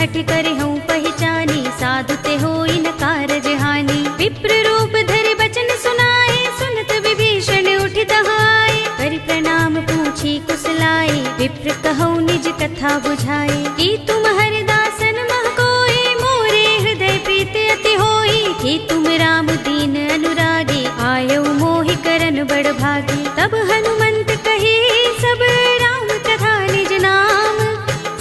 हट कर हूँ पहचानी, साधु ते होई न कारज हानि। विप्र रूप धरि बचन सुनाए, सुनत विभीषण उठ दहाए। कर प्रणाम पूछी कुशलाए, विप्र कहूँ निज कथा बुझाए। कि तुम हरिदासन मह कोई, मोरे हृदय प्रीति अति होई। कि तुम राम दीन अनुरागी, आयो मोहि करन बड़ भागी। तब हनुमंत कही सब राम कथा निज नाम,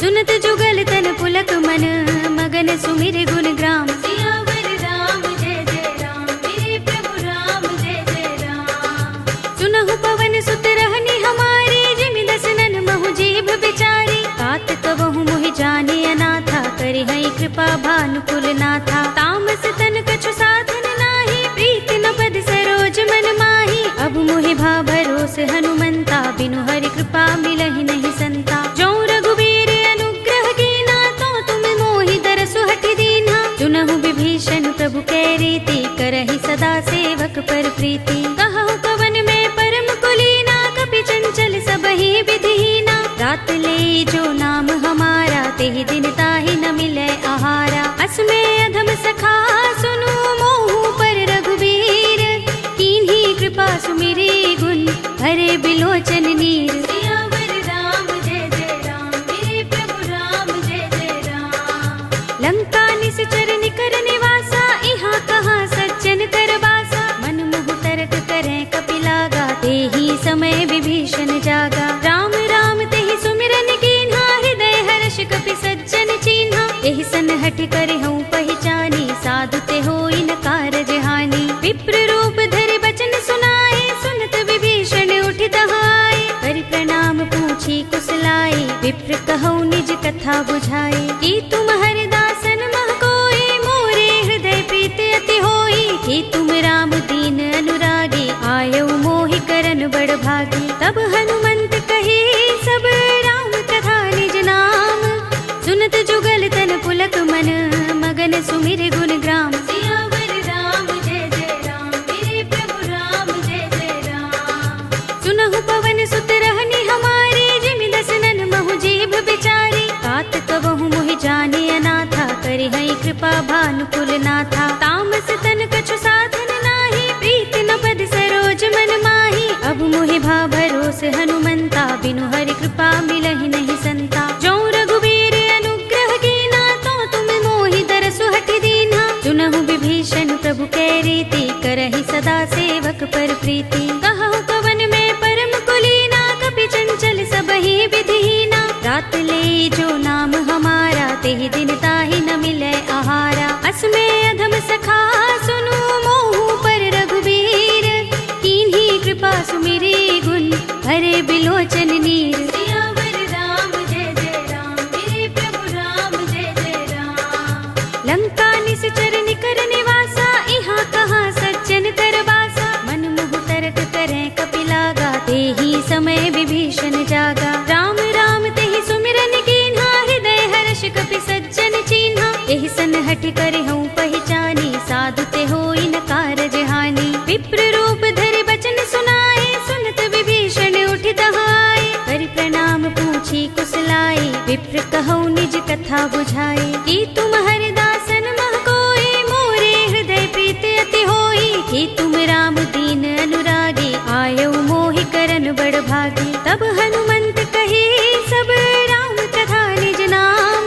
सुनत जुगल तन पुलक मन, मगन सुमिर गुण ग्राम। सियावर राम जय जय राम, मेरे प्रभु राम जय जय राम। सुनहु पवन सुत रहनी हमारी, जिमि दसनन महु जीभ बिचारी। तात कबहु मोहि जाने अनाथा, करि हई कृपा भानुकुल नाथा। तामस तन कछु साधन नाही, प्रीति न पद सरोज मन माही। अब मोहि भा भरोस हनुमंता, बिनु हरि कृपा मिलहि नहीं संता। जो रघुबीर अनुग्रह कीना, तो तुम मोहि दरसु हठि दीन्हा। चुनहु विभीषण प्रभु कै रीति, करहि सदा सेवक पर प्रीति। कहु कवन में परम कुलीना, कपि चंचल सबहि विधिहीना। रात ले जो नाम हमारा, तेहि दिन ताहि न मिलै आहारा। असमे अधम सखा सुनु, मोहु पर रघुबीर। कीन्ही कृपा सुमिरी गुण, हरे बिलोचन नीर। सियावर राम जय जय राम, मेरे प्रभु राम जय जय राम। लंका निश्चर निकर निवासा, इहाँ कहाँ सज्जन कर बासा। मन मुह तर्क करें कपिलागा, तेहि समय विभीषण जागा। राम राम तेहि सुमिरन कीन्हा, हृदय हर्ष कपि सज्जन चीन्हा। एहि सन हठि कर हूँ पहचानी, साधु ते होई न कारज हानि। विप्र रूप धरि बचन सुनाए, सुनत विभीषण उठ दहाए। कर प्रणाम पूछी कुशलाए, विप्र कहूँ निज कथा बुझाए। कि तुम हरिदासन मह कोई, मोरे हृदय प्रीति अति होई। कि तुम राम दीन अनुरागी, आयो मोहि करन बड़ भागी। तब हनुमंत कही सब राम कथा निज नाम, सुनत जुगल तन पुलक मन, मगन सुमिर गुण ग्राम। सियावर राम जय जय राम, मेरे प्रभु राम जय जय राम। सुनहु पवन सुत रहनी हमारी, जिमि दसनन महु जीभ बिचारी। तात कबहु मोहि जाने अनाथा, करि हई कृपा भानुकुल नाथा। तामस तन कछु साधन नाही, प्रीति न पद सरोज मन माही। अब मोहि भा भरोस हनुमंता, बिनु हरि कृपा मिलहि नहीं संता। जो रघुबीर अनुग्रह कीना, तो तुम मोहि दरसु हठि दीन्हा। चुनहु विभीषण प्रभु कै रीति, करहि सदा सेवक पर प्रीति। कहु कवन में परम कुलीना, कपि चंचल सबहि विधिहीना। रात ले जो नाम हमारा, तेहि दिन ताहि न मिलै आहारा। असमे अधम सखा सुनु, मोहु पर रघुबीर। कीन्ही कृपा सुमिरी गुण, हरे बिलोचन नीर। सियावर राम जय जय राम, मेरे प्रभु राम जय जय राम। लंका निश्चर निकर निवासा, इहाँ कहाँ सज्जन कर बासा। मन मुह तर्क करें कपिलागा, तेहि समय विभीषण जागा। राम राम तेहि सुमिरन कीन्हा, हृदय हर्ष कपि सज्जन चीन्हा। एहि सन हठि कर हूँ पहचानी, साधु ते होई न कारज हानि। विप्र रूप धरि बचन सुनाए, सुनत विभीषण उठ दहाए। कर प्रणाम पूछी कुशलाए, विप्र कहूँ निज कथा बुझाए। कि तुम हरिदासन मह कोई, मोरे हृदय प्रीति अति होई। कि तुम राम दीन अनुरागी, आयो मोहि करन बड़ भागी। तब हनुमंत कही सब राम कथा निज नाम,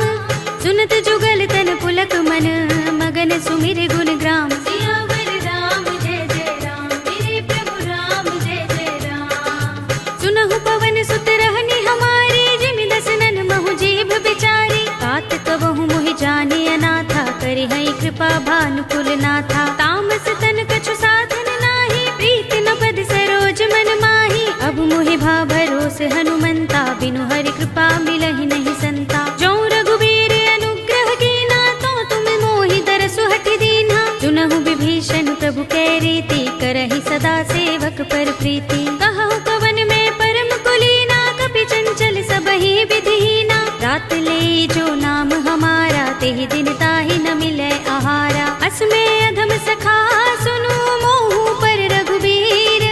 सुनत जुगल तन पुलक मन, मगन सुमिर गुण ग्राम। सियावर राम जय जय राम, मेरे प्रभु राम जय जय राम। सुनहु पवन सुत रहनी हमारी, जिमि दसनन महु जीभ बिचारी। तात कबहु मोहि जाने अनाथा, करि हई कृपा भानुकुल नाथा। तामस तन कछु साधन नाही, प्रीति न पद सरोज मन माही। अब मोहि भा भरोस हनुमंता, बिनु हरि कृपा मिलहि नहीं संता। जो रघुबीर अनुग्रह कीना, तो तुम मोहि दरसु हठि दीन्हा। चुनहु विभीषण प्रभु कै रीति, करहि सदा सेवक पर प्रीति। कहु कवन में परम कुलीना, कपि चंचल सबहि विधिहीना। रात ले जो नाम हमारा, तेहि दिन ताहि न मिलै आहारा। असमे अधम सखा सुनु, मोहु पर रघुबीर।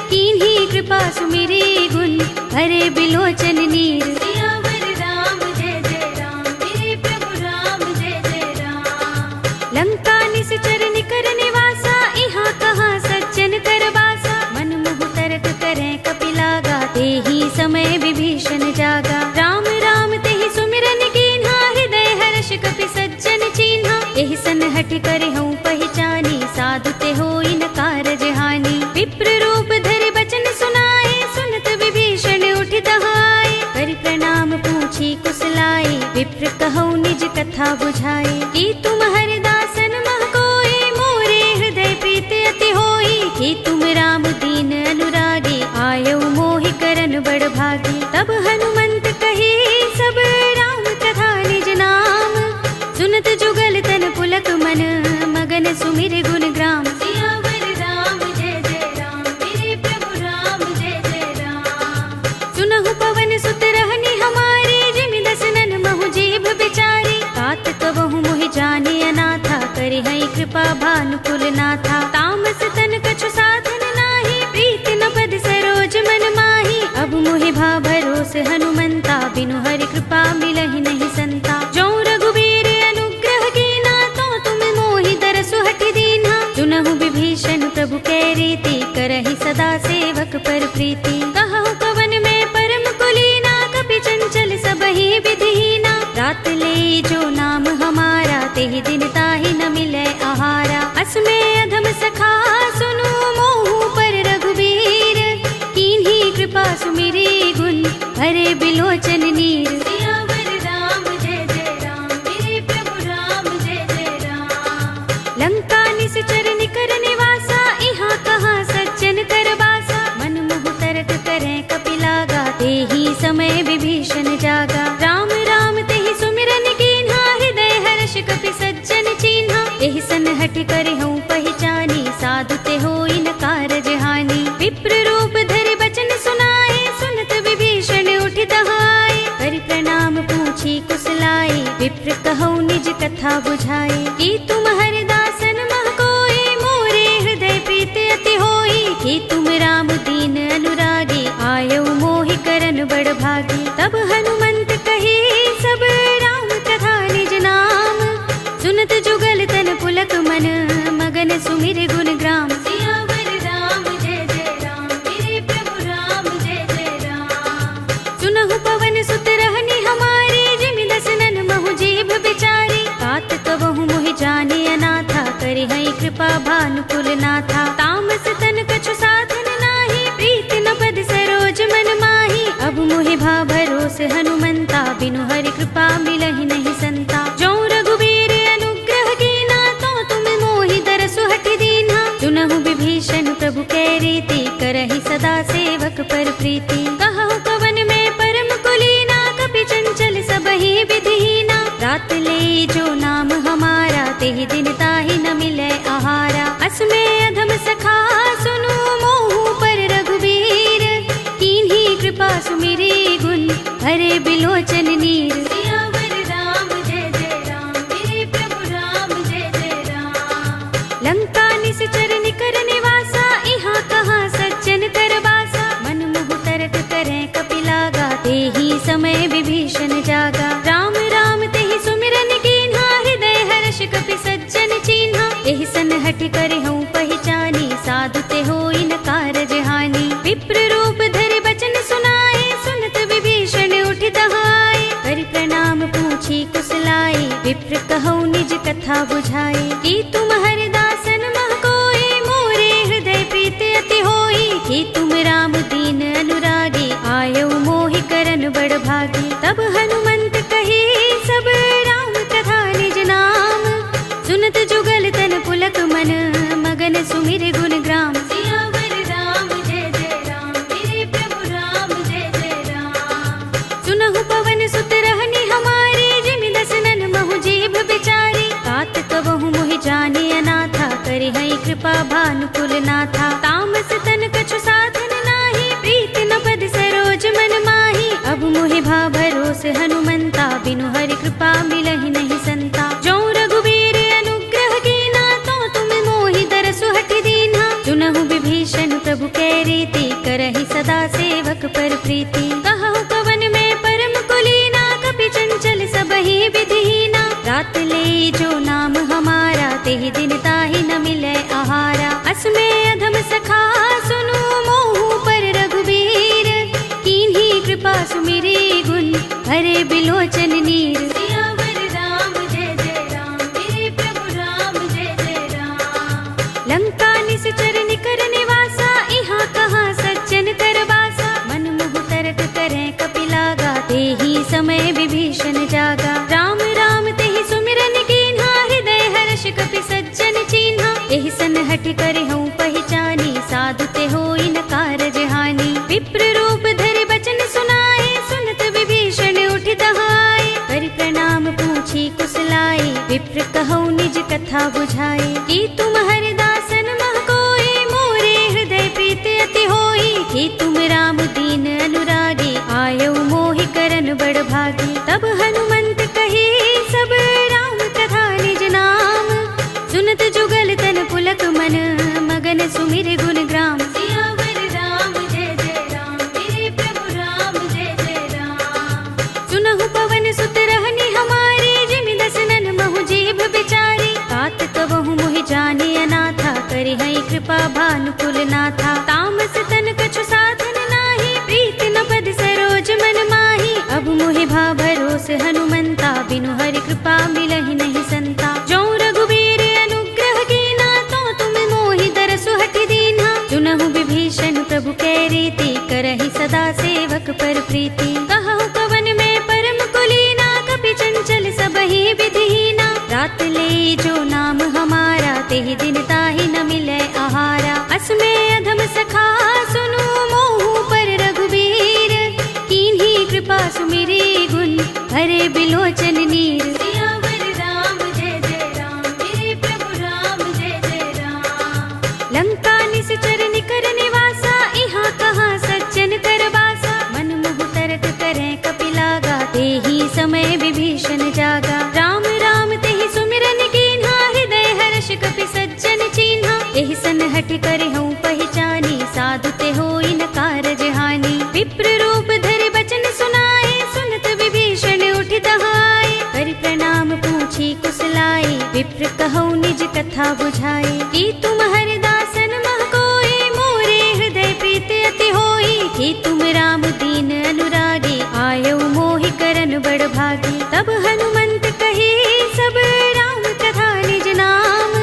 कीन्ही कृपा सुमिरी गुण, हरे बिलोचन नीर। सियावर राम जय जय राम, मेरे प्रभु राम हट कर हूँ पहचानी, साधु ते होई न कारज हानि। विप्र रूप धरि बचन सुनाए, सुनत विभीषण उठ दहाए। करि प्रणाम पूछी कुशलाए, विप्र कहौ निज कथा बुझाए। कि तुम हरिदासन मह कोई, मोरे हृदय प्रीति अति होई। कि तुम राम दीन अनुरागी, आयौ मोहि करन बड़ भागी। तब हनुमंत कही सब राम कथा निज नाम, सुनत जुगल तन पुलक मन, मगन सुमिर गुण ग्राम। सियावर राम जय जय राम, मेरे प्रभु राम जय जय राम। सुनहु पवन सुत रहनी हमारी, जिमि दसनन महु जीभ बिचारी। तात कबहु मोहि जाने अनाथा, करि हई कृपा भानुकुल नाथा। तामस तन कछु साधन नाही, प्रीति न पद सरोज मन माही। अब मोहि भा भरोस हनुमंता, बिनु हरि कृपा मिलहि नहीं संता। जो रघुवीर अनुग्रह कीना, तो तुम मोहि दरसु हठि दीन्हा। चुनहु विभीषण प्रभु कै रीति, करहि सदा सेवक पर प्रीति। कहु कवन में परम कुलीना, कपि चंचल सबहि विधिहीना। रात ले जो नाम हमारा, तेहि दिन ताहि न मिलै आहारा। अस में अधम सखा सुनु, मोहु पर रघुवीर। कीन्ही कृपा सुमिरी गुण, भरे बिलोचन नीर। सियावर राम जय जय राम, मेरे प्रभु राम जय जय राम। लंका निश्चर निकर निवासा, इहाँ कहाँ सज्जन कर बासा। मन मुहु तरक करें कपिलागा, तेहि समय विभीषण जागा। राम राम तेहि सुमिरन कीन्हा, हृदय हर्ष कपि सज्जन चीन्हा। एहि सन हठ कर हूँ पहचानी, साधु ते होई न कारज हानि। विप्र रूप धरि बचन सुनाए, सुनत विभीषण उठ दहाए। करि प्रणाम पूछी कुशलाए, विप्र कहौ निज कथा बुझाए। कि तुम हरिदासन मह कोई, मोरे हृदय प्रीति अति होई। कि तुम राम दीन अनुरागी, आयौ मोहि करन बड़ भागी। तब हनुमंत कही सब राम कथा निज नाम, सुनत जुगल तन पुलक मन, मगन सुमिर गुण ग्राम। सियावर राम जय जय राम, मेरे प्रभु राम जय जय राम। सुनहु पवन सुत रहनी हमारी, जिमि दसनन महु जीभ बिचारी। तात कबहु मोहि जाने अनाथा, करि हई कृपा भानुकुल नाथा। तामस तन कछु साधन नाही, प्रीति न पद सरोज मन माही। अब मोहि भा भरोस हनुमंता, बिनु हरि कृपा मिलहि नहीं संता। जो रघुवीर अनुग्रह कीना, तो तुम मोहि दरसु हठि दीन्हा। चुनहु विभीषण प्रभु कै रीति, करहि सदा सेवक पर प्रीति। कहु कवन में परम कुलीना, कपि चंचल सबहि विधिहीना। रात ले जो नाम हमारा, तेहि दिन ताहि न मिलै आहारा। अस में अधम सखा सुनु, मोहु पर रघुवीर। कीन्ही कृपा सुमिरी गुण, भरे बिलोचन नीर। सियावर राम जय जय राम, मेरे प्रभु राम जय जय राम। लंका निश्चर निकर निवासा, इहाँ कहाँ सज्जन कर बासा। मन मुहु तरक करें कपिलागा, तेहि समय विभीषण जागा। राम राम तेहि सुमिरन कीन्हा, हृदय हर्ष कपि सज्जन चीन्हा। एहि सन हठ कर हूँ पहचानी, साधु ते होई न कारज हानि। विप्र रूप धरि बचन सुनाए, सुनत विभीषण उठ दहाए। करि प्रणाम पूछी कुशलाए, विप्र कहौ निज कथा बुझाए। कि तुम हरिदासन मह कोई, मोरे हृदय प्रीति अति होई। कि तुम राम दीन अनुरागी, आयौ मोहि करन बड़ भागी। तब हनुमंत कही सब राम कथा निज नाम, सुनत जुगल तन पुलक मन, मगन सुमिर गुण ग्राम। सियावर राम जय जय राम, मेरे प्रभु राम जय जय राम। सुनहु पवन सुत रहनी हमारी, जिमि दसनन महु जीभ बिचारी। तात कबहु मोहि जाने अनाथा, करि हई कृपा भानुकुल नाथा। तामस तन कछु साधन नाही, प्रीति न पद सरोज मन माही। अब मोहि भा भरोस हनुमंता, बिनु हरि कृपा मिलहि नहीं संता। जो रघुवीर अनुग्रह कीना, तो तुम मोहि दरसु हठि दीन्हा। चुनहु विभीषण प्रभु कै रीति, करहि सदा सेवक पर प्रीति। कहु कवन में परम कुलीना, कपि चंचल सबहि विधिहीना। रात ले जो नाम हमारा, तेहि दिन ताहि न मिलै आहारा। अस में अधम सखा सुनु, मोहु पर रघुवीर। कीन्ही कृपा सुमिरी गुण, भरे बिलोचन नीर। सियावर राम जय जय राम, मेरे प्रभु राम कथा बुझाए। कि तुम हरिदासन मह कोई, मोरे हृदय प्रीत अति होई। कि तुम राम दीन अनुरागी, आयो मोहि करन बड़ भागी। तब हनुमंत कही सब राम कथा निज नाम, सुनत जुगल तन पुलक मन, मगन सुमिर गुण ग्राम। सियावर राम जय जय राम, मेरे प्रभु राम जय जय राम। सुनहु पवन सुत रहनी हमारी, जिमि दसनन महु जीभ बिचारी। तात कबहु मोहि जाने अनाथा, करि हई कृपा भानुकुल नाथा। तामस तन कछु साधन नाही, प्रीति न पद सरोज मन माही। अब मोहि भा भरोस हनुमंता, बिनु हरि कृपा मिलहि नहीं संता। जो रघुबीर अनुग्रह कीना, तो तुम मोहि दरसु हठि दीन्हा। चुनहु विभीषण प्रभु कै रीति, करहि सदा सेवक पर प्रीति। कहु कवन में परम कुलीना, कपि चंचल सबहि विधिहीना। रात ले जो नाम हमारा, तेहि दिन ताहि न मिलै आहारा। अस में अधम सखा सुनु, मोहु पर रघुबीर। कीन्ही कृपा सुमिरी गुण, हरे बिलोचन नीर। सियावर राम जय जय राम, मेरे प्रभु राम जय जय राम। लंका निश्चर निकर निवासा, इहाँ कहाँ सज्जन कर बासा। मन मुहु तरक करें कपिलागा, तेहि समय विभीषण जागा। राम राम तेहि सुमिरन कीन्हा, हृदय हर्ष कपि सज्जन चीन्हा। एहि सन हठि करहु पहिचानी, साधु ते होई न कारज हानि। विप्र रूप धरि बचन सुनाए, सुनत विभीषण उठि दहाए। करि प्रणाम पूछी कुशलाए, विप्र कहौ निज कथा बुझाए। कि तुम हरिदासन मह कोई, मोरे हृदय प्रीत अति होई। कि तुम राम दीन अनुरागी, आयो मोहि करन बड़ भागी। तब हनुमंत कही सब राम कथा निज नाम,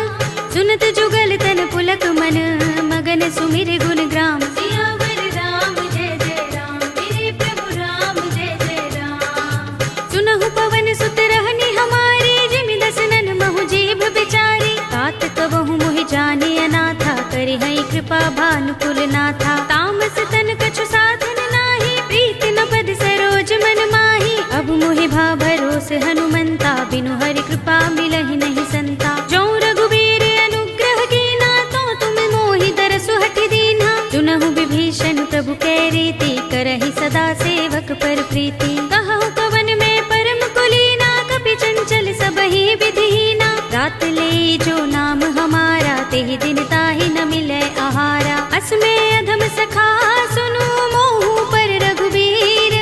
सुनत जुगल तन पुलक मन, मगन सुमिर गुण ग्राम। सियावर राम जय जय राम, मेरे प्रभु राम जय जय राम। सुनहु पवन सुत रहनी हमारी, जिमि दसनन महु जीभ बिचारी। तात कबहु मोहि जाने अनाथा, करि हई कृपा भानुकुल नाथा। तामस तन कछु साधन नाही, प्रीति न पद सरोज मन माही। अब मोहि भा भरोस हनुमंता, बिनु हरि कृपा मिलहि नहीं संता। जो रघुबीर अनुग्रह कीना, तो तुम मोहि दरसु हठि दीन्हा। चुनहु विभीषण प्रभु कै रीति, करहि सदा सेवक पर प्रीति। कहु कवन में परम कुलीना, कपि चंचल सबहि विधिहीना। रात ले जो नाम हमारा, तेहि दिन ताहि न मिलै आहारा। अस में अधम सखा सुनु, मोहु पर रघुबीर।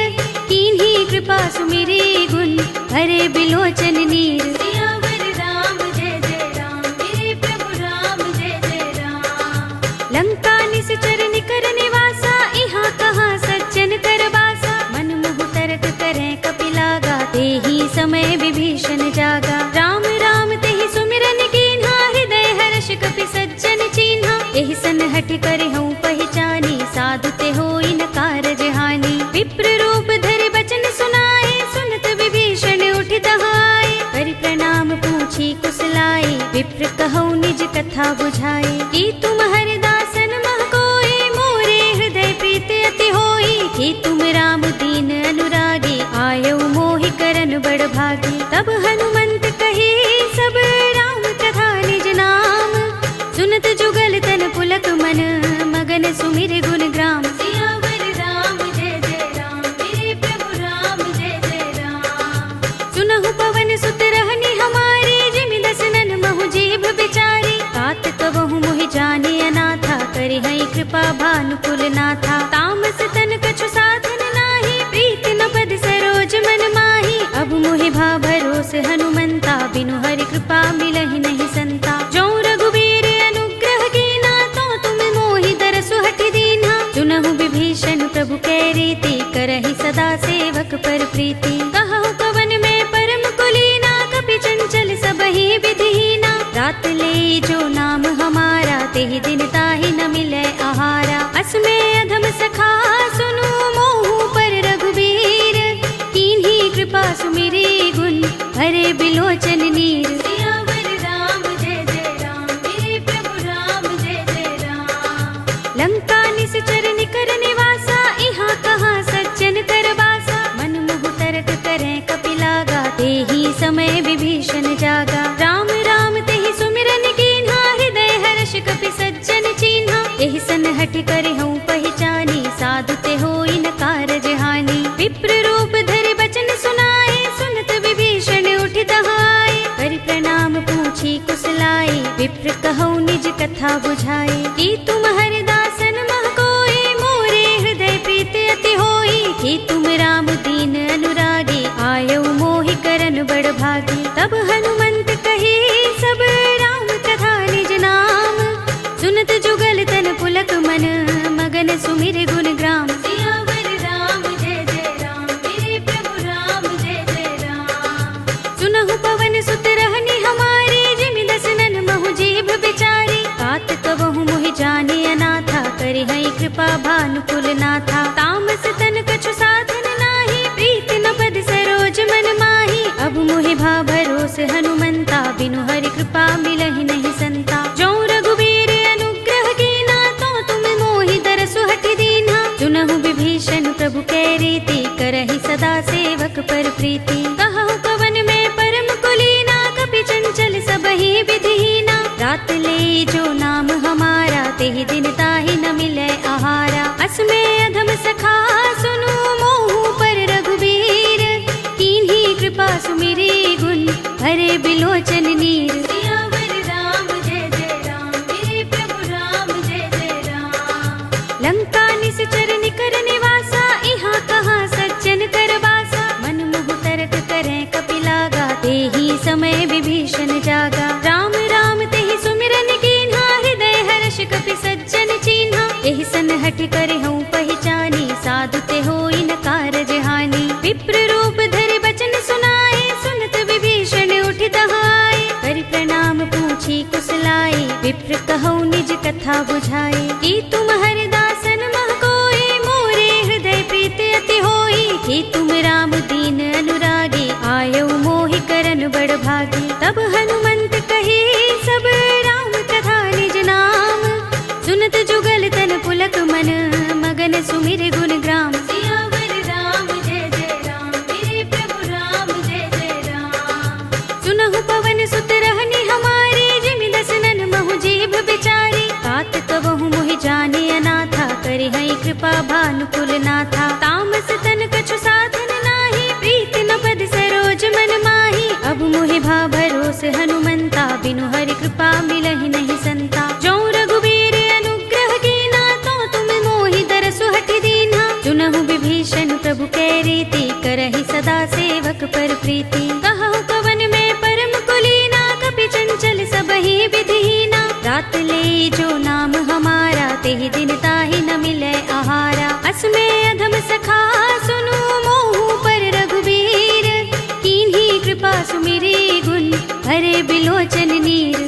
कीन्ही कृपा सुमिरी गुण, हरे बिलोचन नीर। सियावर राम जय जय राम, मेरे प्रभु राम जय जय राम। लंका निश्चर निकर निवासा, इहाँ कहाँ सज्जन कर बासा। मन मुहु तरक करें कपिलागा, तेहि समय विभीषण जागा। राम राम तेहि सुमिरन कीन्हा, हृदय हर्ष कपि सज्जन चीन्हा। एहि सन हठि करहु पहिचानी, साधु ते होई न कारज हानि। विप्र रूप धरि बचन सुनाए, सुनत विभीषण उठि दहाए। करि प्रणाम पूछी कुशलाए, विप्र कहौ निज कथा बुझाए। कि तुम हरिदासन मह कोई, मोरे हृदय प्रीत अति होई। कि तुम राम दीन अनुरागी, आयो मोहि करन बड़ भागी। तब हनुमंत कही सब राम कथा निज नाम, सुनत जुगल तन पुलक मन, मगन सुमिर गुण ग्राम। सियावर राम जय जय राम, मेरे प्रभु राम जय जय राम। सुनहु पवन सुत रहनी हमारी, जिमि दसनन महु जीभ बिचारी। तात कबहु मोहि जाने अनाथा, करि हई कृपा भानुकुल नाथा। तामस तन कछु साधन नाही, प्रीति न पद सरोज मन माही। अब मोहि भा भरोस हनुमंता, बिनु हरि कृपा मिलहि नहीं संता। जो रघुबीर अनुग्रह कीना, तो तुम मोहि दरसु हठि दीन्हा। चुनहु विभीषण प्रभु कै रीति, करहि सदा सेवक पर प्रीति। कहु कवन में परम कुलीना, कपि चंचल सबहि विधिहीना। रात ले जो नाम हमारा, तेहि दिन ताहि न मिलै आहारा। अस में अधम सखा सुनु, मोहु पर रघुबीर। कीन्ही कृपा सुमिरी गुण, हरे बिलोचन नीर। सियावर राम जय जय राम, मेरे प्रभु राम जय जय राम। लंका निश्चर निकर निवासा, इहाँ कहाँ सज्जन कर बासा। मन मुहु तरक करें कपिलागा, तेहि समय विभीषण जागा। राम राम तेहि हटि कर हूँ पहचानी, साधु ते होई न कारज हानि। विप्र रूप धरि बचन सुनाए, सुनत विभीषण उठि दहाए। करि प्रणाम पूछी कुशलाए, विप्र कहौ निज कथा बुझाए। कि तुम हरिदासन मह कोई, मोरे हृदय प्रीति अति होई। कि तुम राम दीन अनुरागी, आयौ मोहि करन बड़ भागी। तब हनुमंत कहे सब राम कथा निज नाम, सुनत जुगल तन पुलक मन, मगन सुमिर गुण ग्राम। सियावर राम जय जय राम, मेरे प्रभु राम जय जय राम। सुनहु पवन सुत रहनी हमारी, जिमि दसनन महु जीभ बिचारी। तात कबहु मोहि जाने अनाथा, करि हई कृपा भानुकुल नाथा। तामस तन कछु साधन नाही, प्रीति न पद सरोज मन माही। अब मोहि भा भरोस हनुमंता, बिनु हरि कृपा मिलहि नहीं संता। जो रघुबीर अनुग्रह कीना, तो तुम मोहि दरसु हठि दीन्हा। सुनहु विभीषण प्रभु कै रीति, करहि सदा सेवक पर प्रीति। कहु कवन में परम कुलीना, कपि चंचल सबहि विधिहीना। रात ले जो नाम हमारा, तेहि दिन ताहि न मिलै आहारा। अस में अधम सखा सुनु, मोहु पर रघुबीर। कीन्ही कृपा सुमिरी गुण, भरे बिलोचन नीर। सियावर राम जय जय राम, मेरे प्रभु राम जय जय राम। लंका निश्चर निकर निवासा, इहाँ कहाँ सज्जन कर बासा। मन मुह तर्क करें कपिलागा, तेहि समय विभीषण जागा। राम राम तेहि सुमिरन कीन्हा, हृदय हर्ष कपि सज्जन चीन्हा। एहि सन हठि कर हूँ पहचानी, साधु ते होई न कारज हानि। विप्र रूप धरि बचन सुनाए, सुनत विभीषण उठि दहाए। करि प्रणाम पूछी कुशलाए, विप्र कहौ निज कथा बुझाए। कि तुम हरिदासन मह कोई, मोरे हृदय प्रीति अति होई। कि तुम राम दीन अनुरागी, आयौ मोहि करन बड़ भागी। तब हनुमंत कहे सब राम कथा निज नाम, सुनत जुगल तन पुलक मन, मगन सुमिर गुण ग्राम। सियावर राम जय जय राम, मेरे प्रभु राम जय जय राम। सुनहु पवन सुत रहनी हमारी, जिमि दसनन महु जीभ बिचारी। तात कबहु मोहि जाने अनाथा, करि हई कृपा भानुकुल नाथा। तामस तन कछु साधन नाही, प्रीति न पद सरोज मन माही। अब मोहि भा भरोस हनुमंता, बिनु हरि कृपा मिलहि नहीं संता। जो रघुबीर अनुग्रह कीना, तो तुम मोहि दरसु हठि दीन्हा। सुनहु विभीषण प्रभु कै रीति, करहि सदा सेवक पर प्रीति। कहु कवन में परम कुलीना, कपि चंचल सबहि विधिहीना। रात ले जो नाम हमारा, तेहि दिन ताहि न मिलै आहारा। अस में अधम सखा